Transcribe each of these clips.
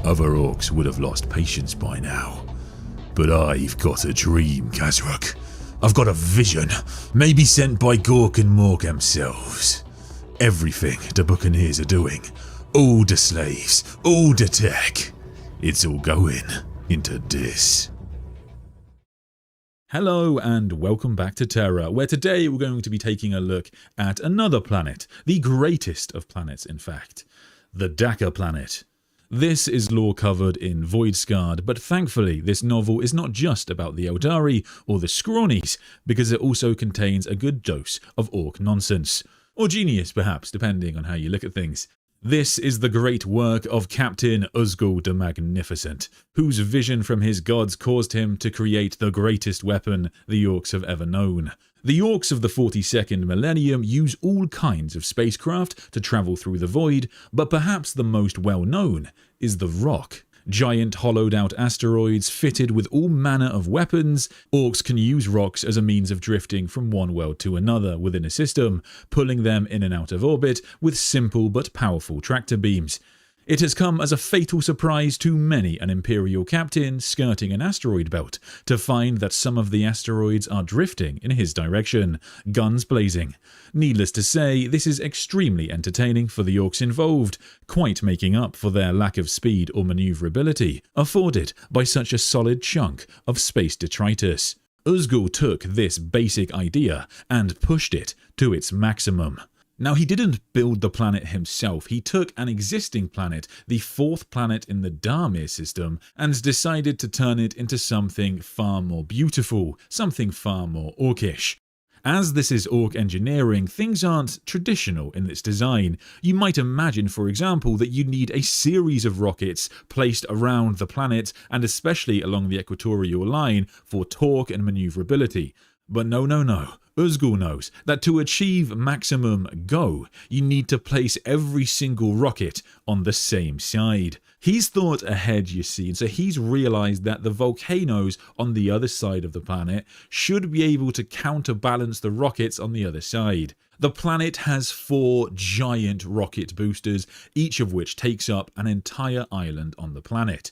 Other orcs would have lost patience by now. But I've got a dream, Kazruk. I've got a vision, maybe sent by Gork and Morg themselves. Everything the Buccaneers are doing, all the slaves, all the tech, it's all going into this. Hello and welcome back to Terra, where today we're going to be taking a look at another planet, the greatest of planets in fact, the Dakkaplanet. This is lore covered in Voidscarred, but thankfully this novel is not just about the Eldari or the Skrawnies, because it also contains a good dose of orc nonsense. Or genius perhaps, depending on how you look at things. This is the great work of Kaptin Uzgul the Magnificent, whose vision from his gods caused him to create the greatest weapon the orcs have ever known. The orcs of the 42nd millennium use all kinds of spacecraft to travel through the void, but perhaps the most well-known is the Rock. Giant hollowed-out asteroids fitted with all manner of weapons, orcs can use rocks as a means of drifting from one world to another within a system, pulling them in and out of orbit with simple but powerful tractor beams. It has come as a fatal surprise to many an Imperial captain skirting an asteroid belt to find that some of the asteroids are drifting in his direction, guns blazing. Needless to say, this is extremely entertaining for the orcs involved, quite making up for their lack of speed or maneuverability afforded by such a solid chunk of space detritus. Uzgul took this basic idea and pushed it to its maximum. Now, he didn't build the planet himself, he took an existing planet, the fourth planet in the Dharmir system, and decided to turn it into something far more beautiful, something far more orcish. As this is orc engineering, things aren't traditional in its design. You might imagine, for example, that you need a series of rockets placed around the planet, and especially along the equatorial line, for torque and maneuverability. But no. Uzgul knows that to achieve maximum go, you need to place every single rocket on the same side. He's thought ahead, you see, and so he's realised that the volcanoes on the other side of the planet should be able to counterbalance the rockets on the other side. The planet has 4 giant rocket boosters, each of which takes up an entire island on the planet.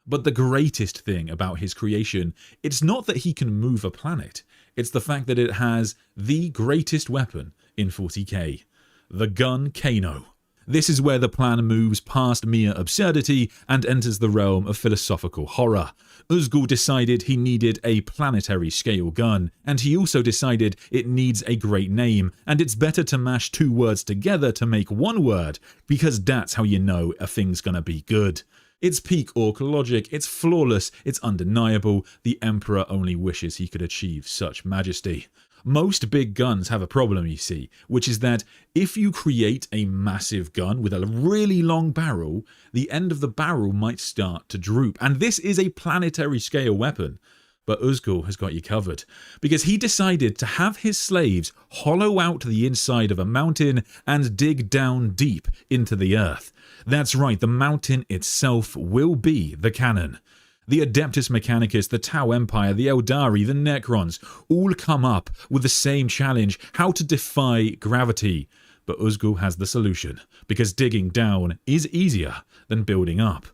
But the greatest thing about his creation, it's not that he can move a planet, it's the fact that it has the greatest weapon in 40k, the Gun Kano. This is where the plan moves past mere absurdity and enters the realm of philosophical horror. Uzgul decided he needed a planetary scale gun, and he also decided it needs a great name, and it's better to mash 2 words together to make one word, because that's how you know a thing's gonna be good. It's peak orc logic, it's flawless, it's undeniable, the Emperor only wishes he could achieve such majesty. Most big guns have a problem, you see, which is that if you create a massive gun with a really long barrel, the end of the barrel might start to droop, and this is a planetary scale weapon. But Uzgul has got you covered, because he decided to have his slaves hollow out the inside of a mountain and dig down deep into the earth. That's right, the mountain itself will be the cannon. The Adeptus Mechanicus, the Tau Empire, the Eldari, the Necrons, all come up with the same challenge, how to defy gravity. But Uzgul has the solution, because digging down is easier than building up.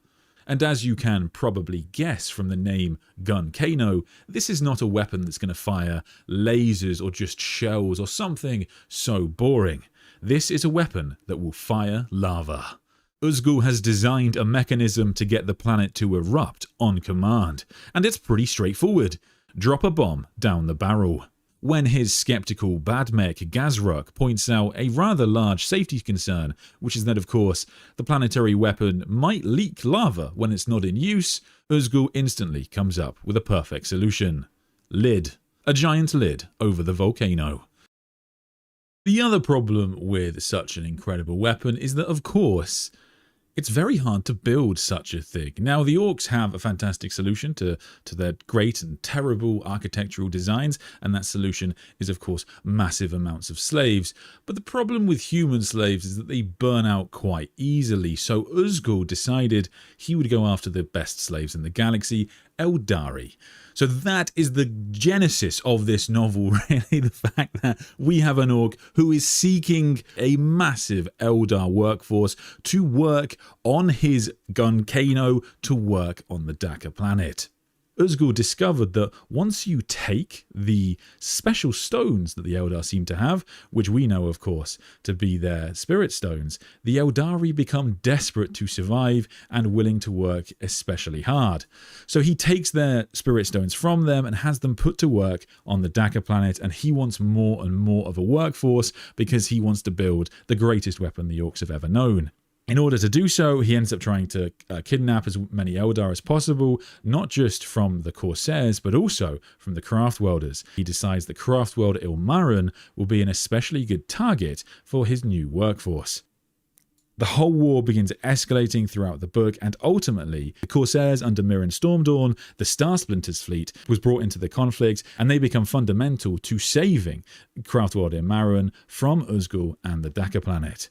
And as you can probably guess from the name Gun-cano, this is not a weapon that's going to fire lasers or just shells or something so boring. This is a weapon that will fire lava. Uzgul has designed a mechanism to get the planet to erupt on command, and it's pretty straightforward. Drop a bomb down the barrel. When his skeptical badmech Gazruk points out a rather large safety concern, which is that of course the planetary weapon might leak lava when it's not in use, Uzgul instantly comes up with a perfect solution. Lid. A giant lid over the volcano. The other problem with such an incredible weapon is that of course it's very hard to build such a thing. Now, the orcs have a fantastic solution to their great and terrible architectural designs, and that solution is, of course, massive amounts of slaves. But the problem with human slaves is that they burn out quite easily, so Uzgul decided he would go after the best slaves in the galaxy, Eldari. So that is the genesis of this novel, really, the fact that we have an orc who is seeking a massive Eldar workforce to work on his Gun Kano, to work on the Dakkaplanet. Uzgul discovered that once you take the special stones that the Eldar seem to have, which we know, of course, to be their spirit stones, the Eldari become desperate to survive and willing to work especially hard. So he takes their spirit stones from them and has them put to work on the Dakkaplanet, and he wants more and more of a workforce because he wants to build the greatest weapon the orcs have ever known. In order to do so, he ends up trying to kidnap as many Eldar as possible, not just from the Corsairs, but also from the Craftwelders. He decides that Craftwelder Ilmarin will be an especially good target for his new workforce. The whole war begins escalating throughout the book, and ultimately, the Corsairs under Mirren Stormdawn, the Star Splinters fleet, was brought into the conflict, and they become fundamental to saving Craftwelder Ilmarin from Uzgul and the Dakkaplanet.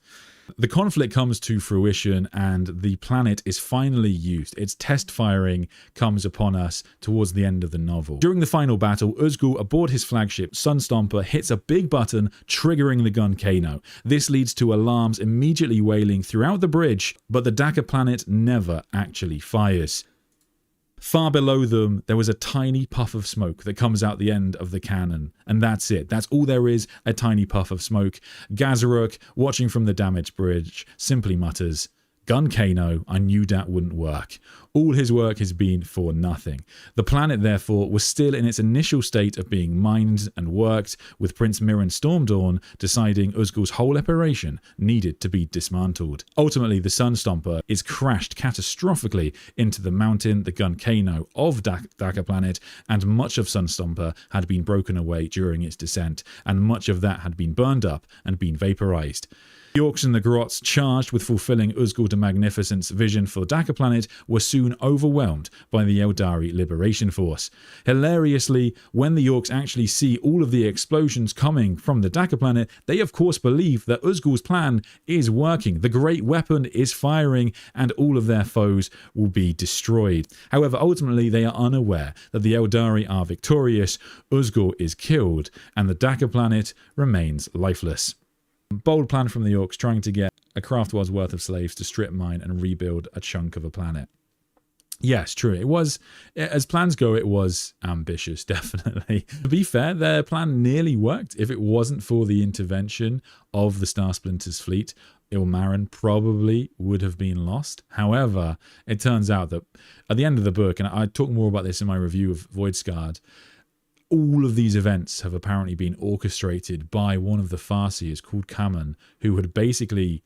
The conflict comes to fruition and the planet is finally used. Its test firing comes upon us towards the end of the novel. During the final battle, Uzgul aboard his flagship Sunstomper hits a big button, triggering the Gun Kano. This leads to alarms immediately wailing throughout the bridge, but the Dakkaplanet never actually fires. Far below them, there was a tiny puff of smoke that comes out the end of the cannon. And that's it. That's all there is, a tiny puff of smoke. Gazaruk, watching from the damaged bridge, simply mutters, "Gun Kano, I knew that wouldn't work." All his work has been for nothing. The planet, therefore, was still in its initial state of being mined and worked, with Prince Mirren Stormdawn deciding Uzgul's whole operation needed to be dismantled. Ultimately, the Sunstomper is crashed catastrophically into the mountain, the Gun Kano of Dakkaplanet, and much of Sunstomper had been broken away during its descent, and much of that had been burned up and been vaporized. The orcs and the Grots, charged with fulfilling Uzgul the Magnificent's vision for Dakkaplanet, were soon overwhelmed by the Eldari Liberation Force. Hilariously, when the orcs actually see all of the explosions coming from the Dakkaplanet, they of course believe that Uzgul's plan is working, the great weapon is firing, and all of their foes will be destroyed. However, ultimately they are unaware that the Eldari are victorious, Uzgul is killed, and the Dakkaplanet remains lifeless. Bold plan from the orcs, trying to get a Craftwell's worth of slaves to strip mine and rebuild a chunk of a planet. Yes, true. It was, as plans go, it was ambitious, definitely. To be fair, their plan nearly worked. If it wasn't for the intervention of the Star Splinters fleet, Ilmarin probably would have been lost. However, it turns out that at the end of the book, and I talk more about this in my review of Voidscarred, all of these events have apparently been orchestrated by one of the Farseers called Kamen, who had basically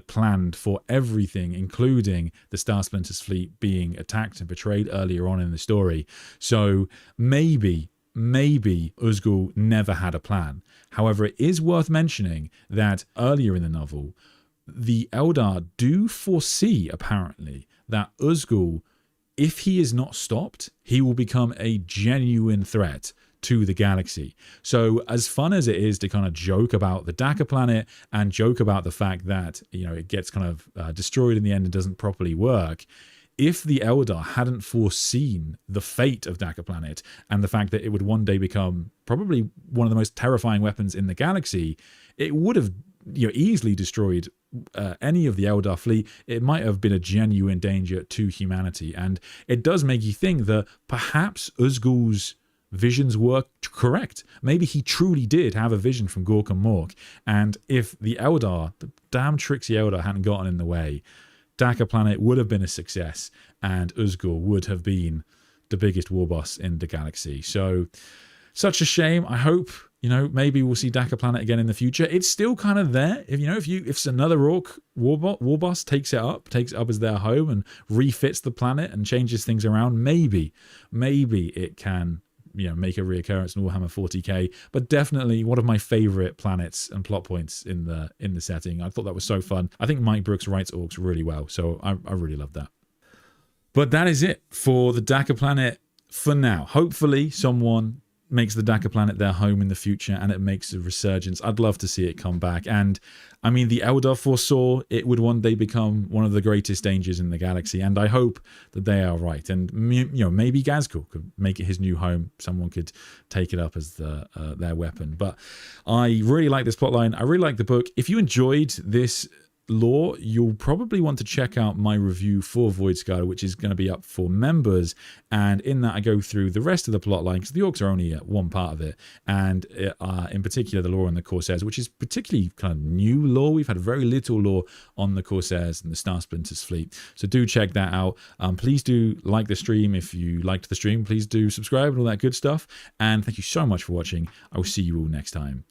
planned for everything, including the Star Splinters fleet being attacked and betrayed earlier on in the story. So maybe Uzgul never had a plan. However, it is worth mentioning that earlier in the novel, the Eldar do foresee, apparently, that Uzgul, if he is not stopped, he will become a genuine threat to the galaxy. So as fun as it is to kind of joke about the Dakkaplanet and joke about the fact that, it gets kind of destroyed in the end and doesn't properly work, if the Eldar hadn't foreseen the fate of Dakkaplanet and the fact that it would one day become probably one of the most terrifying weapons in the galaxy, it would have easily destroyed any of the Eldar fleet. It might have been a genuine danger to humanity. And it does make you think that perhaps Uzgul's visions were correct. Maybe he truly did have a vision from Gork and Mork. And if the Eldar, the damn tricksy Eldar, hadn't gotten in the way, Dakkaplanet would have been a success and Uzgul would have been the biggest war boss in the galaxy. So, such a shame. I hope, maybe we'll see Dakkaplanet again in the future. It's still kind of there. If another orc war boss takes it up as their home and refits the planet and changes things around, maybe it can make a reoccurrence in Warhammer 40k, but definitely one of my favorite planets and plot points in the setting. I thought that was so fun. I think Mike Brooks writes orcs really well, so I really love that. But that is it for the Dakkaplanet for now. Hopefully someone makes the Dakkaplanet their home in the future, and it makes a resurgence. I'd love to see it come back. And I mean, the Eldar foresaw it would one day become one of the greatest dangers in the galaxy, and I hope that they are right. And maybe Gazgul could make it his new home. Someone could take it up as their weapon. But I really like this plotline. I really like the book. If you enjoyed this lore, you'll probably want to check out my review for Voidscar, which is going to be up for members, and in that I go through the rest of the plot line, because the orcs are only one part of it, and in particular the lore on the Corsairs, which is particularly kind of new lore. We've had very little lore on the Corsairs and the Star Splinters fleet, so do check that out. Please do like the stream. If you liked the stream, please do subscribe and all that good stuff, and thank you so much for watching. I will see you all next time.